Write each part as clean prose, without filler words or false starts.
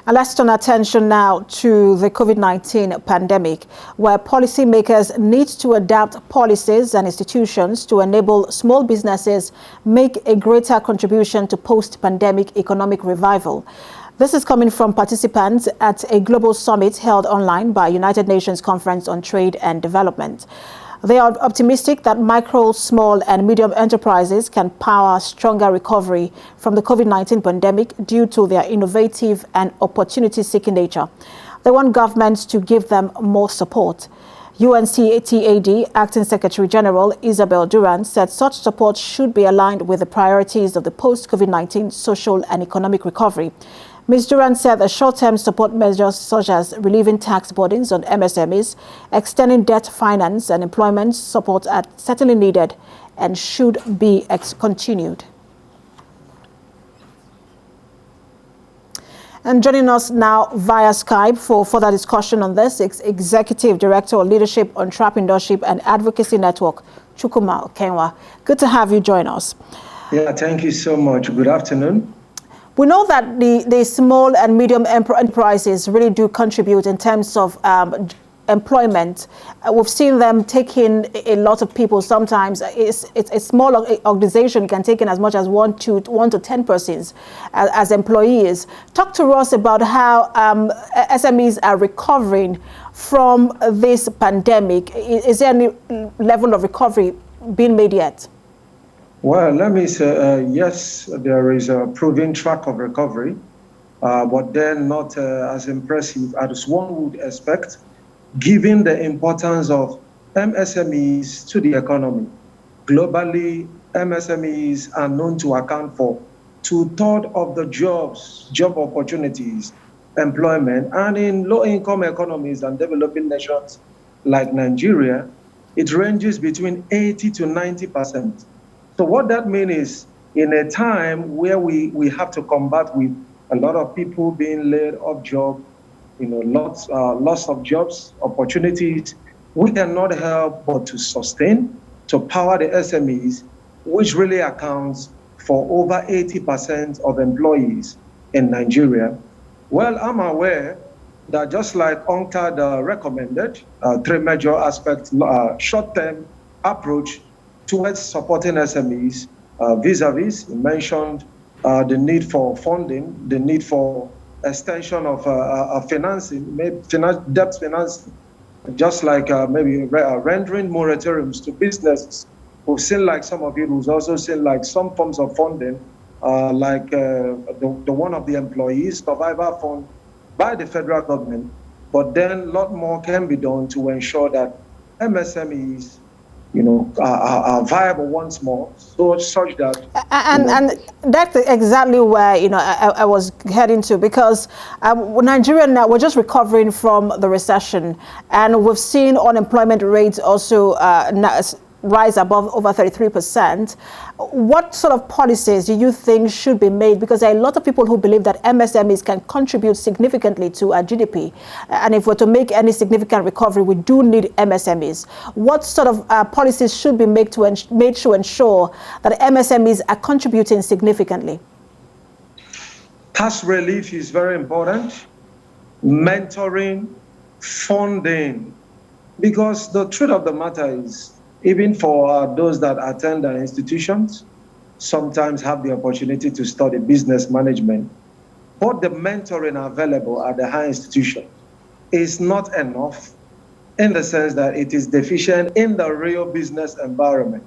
And let's turn attention now to the COVID-19 pandemic, where policymakers need to adapt policies and institutions to enable small businesses make a greater contribution to post-pandemic economic revival. This is coming from participants at a global summit held online by United Nations Conference on Trade and Development. They are optimistic that micro, small and medium enterprises can power stronger recovery from the COVID-19 pandemic due to their innovative and opportunity-seeking nature. They want governments to give them more support. UNCTAD Acting Secretary General Isabel Durant said such support should be aligned with the priorities of the post-COVID-19 social and economic recovery. Ms. Durant said that short-term support measures such as relieving tax burdens on MSMEs, extending debt finance and employment support are certainly needed and should be continued. And joining us now via Skype for further discussion on this is Executive Director of Leadership, Entrepreneurship and Advocacy Network, Chukwuma Okenwa. Good to have you join us. Yeah, thank you so much. Good afternoon. We know that the small and medium enterprises really do contribute in terms of employment. We've seen them taking a lot of people. Sometimes it's a small organization can take in as much as 1 to 10 persons as employees. Talk to us about how SMEs are recovering from this pandemic. Is there any level of recovery being made yet? Well, let me say, yes, there is a proven track of recovery, but then not as impressive as one would expect, given the importance of MSMEs to the economy. Globally, MSMEs are known to account for 2/3 of the job opportunities, employment, and in low-income economies and developing nations like Nigeria, it ranges between 80 to 90%. So what that means is, in a time where we have to combat with a lot of people being laid off job, loss of jobs, opportunities, we cannot help but to sustain, to power the SMEs, which really accounts for over 80% of employees in Nigeria. Well, I'm aware that just like UNCTAD recommended, 3 major aspects, short-term approach towards supporting SMEs, vis-a-vis, you mentioned the need for funding, the need for extension of financing, debt financing, just like maybe rendering moratoriums to businesses. We've seen, like some of you who's also seen, like some forms of funding, like the one of the employees survivor fund by the federal government. But then a lot more can be done to ensure that MSMEs are viable once more, such that... And that's exactly where, I was heading to, because Nigeria now, we're just recovering from the recession, and we've seen unemployment rates also rise above over 33%. What sort of policies do you think should be made? Because there are a lot of people who believe that MSMEs can contribute significantly to our GDP. And if we're to make any significant recovery, we do need MSMEs. What sort of policies should be made to ensure that MSMEs are contributing significantly? Tax relief is very important. Mentoring, funding. Because the truth of the matter is, even for those that attend our institutions, sometimes have the opportunity to study business management, but the mentoring available at the higher institution is not enough, in the sense that it is deficient in the real business environment.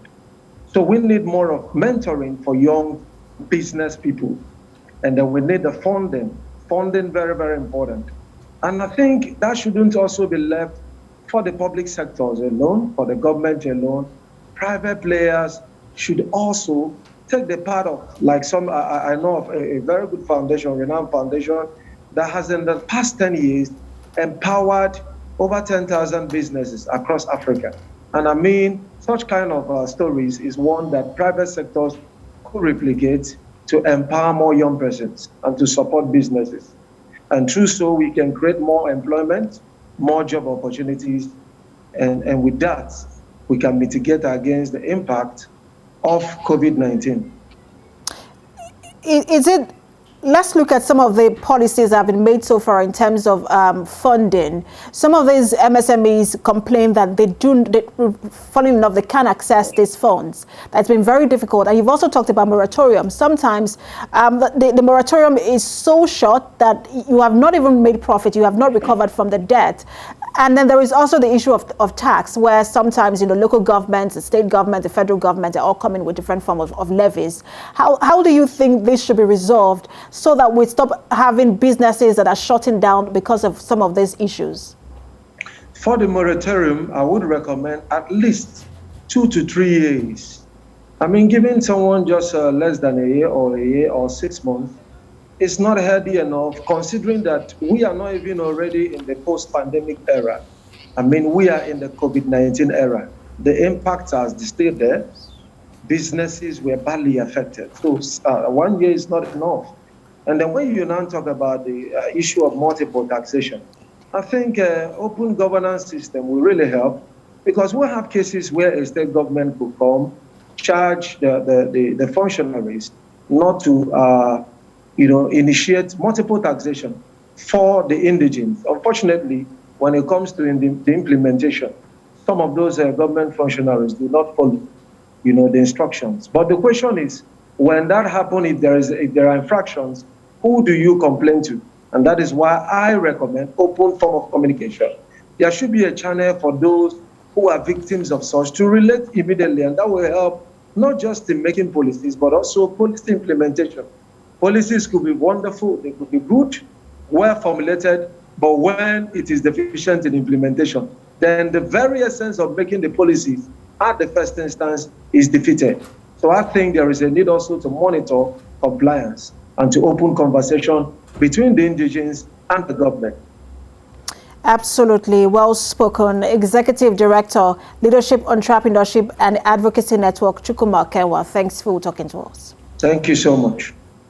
So we need more of mentoring for young business people. And then we need the funding. Funding, very, very important. And I think that shouldn't also be left for the public sectors alone, for the government alone. Private players should also take the part of, like I know of a very good foundation, renowned foundation, that has in the past 10 years empowered over 10,000 businesses across Africa. And I mean, such kind of stories is one that private sectors could replicate to empower more young persons and to support businesses. And through so, we can create more employment, more job opportunities, and with that, we can mitigate against the impact of COVID-19. Is it Let's look at some of the policies that have been made so far in terms of funding. Some of these MSMEs complain that funnily enough, they can't access these funds. That's been very difficult. And you've also talked about moratorium. Sometimes the moratorium is so short that you have not even made profit. You have not recovered from the debt. And then there is also the issue of tax, where sometimes, local governments, the state government, the federal government are all coming with different forms of levies. How do you think this should be resolved so that we stop having businesses that are shutting down because of some of these issues? For the moratorium, I would recommend at least 2 to 3 years. I mean, giving someone just less than a year or 6 months, it's not healthy enough, considering that we are not even already in the post-pandemic era. I mean, we are in the COVID-19 era. The impacts are still there. Businesses were badly affected. So 1 year is not enough. And then when you now talk about the issue of multiple taxation, I think open governance system will really help, because we'll have cases where a state government could come, charge the functionaries not to initiate multiple taxation for the indigents. Unfortunately, when it comes to the implementation, some of those government functionaries do not follow, the instructions. But the question is, when that happens, if there are infractions, who do you complain to? And that is why I recommend open form of communication. There should be a channel for those who are victims of such to relate immediately, and that will help not just in making policies, but also policy implementation. Policies could be wonderful, they could be good, well formulated, but when it is deficient in implementation, then the very essence of making the policies at the first instance is defeated. So I think there is a need also to monitor compliance and to open conversation between the indigents and the government. Absolutely. Well spoken. Executive Director, Leadership, Entrepreneurship and Advocacy Network, Chukwuma Kenwa. Thanks for talking to us. Thank you so much.